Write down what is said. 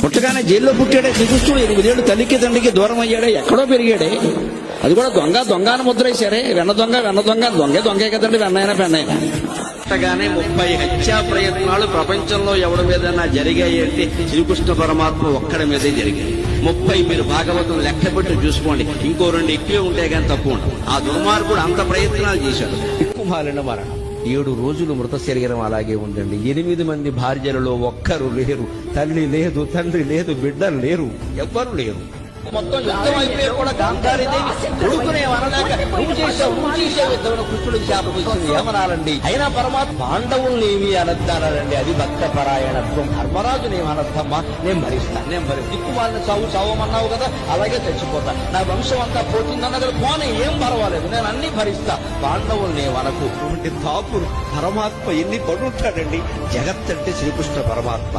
పుట్టగానే జైల్లో పుట్టాడే శ్రీకృష్ణుడు 8 ఏళ్ళు తల్లికి తండ్రికి దూరం అయ్యాడే, ఎక్కడో పెరిగాడే. అది కూడా దొంగ ముద్రేశారే. వెన్న దొంగే కదండి, వెన్నైనా పెన్నైనా. పుట్టగానే 30 హత్యా ప్రయత్నాలు ప్రపంచంలో ఎవడి మీదన్నా జరిగాయంటే శ్రీకృష్ణ పరమాత్మ ఒక్కడి మీదే జరిగాయి. 30 మీరు భాగవతం లెక్క పెట్టి చూసుకోండి, ఇంకో 2 ఎక్కువే ఉంటే గానీ తక్కువ ఉండదు. ఆ దుర్మార్గుడు అంత ప్రయత్నాలు చేశాడు. ఎక్కుమాలిన మరణం. 7 రోజులు మృత శరీరం అలాగే ఉందండి. 8 మంది భార్యలలో ఒక్కరు లేరు. తల్లి లేదు, తండ్రి లేదు, బిడ్డలు లేరు, ఎవ్వరు లేరు. మొత్తం యుద్ధం అయిపోయి కూడా గాంధారీదేవి కొడుకునే అనలేక నువ్వు చేసావు యుద్ధంలో కృష్ణుడికి శాపం వచ్చింది, ఏమనాలండి? అయినా పరమాత్మ పాండవుల్ని ఏమి అనద్దానండి. అది భక్త పరాయణత్వం. ధర్మరాజు నేను అనర్థమ్మా, నేను భరిస్తాను. దిక్కుమాలిన చావమన్నావు కదా, అలాగే చచ్చిపోతా. నా వంశం అంతా పోతుందన్న కదా, పోనీ ఏం పర్వాలేదు, నేను అన్ని భరిస్తా. పాండవుల్ని మనకు తాపురు పరమాత్మ ఎన్ని పడుంటాడండి. జగత్ అంటే శ్రీకృష్ణ పరమాత్మ.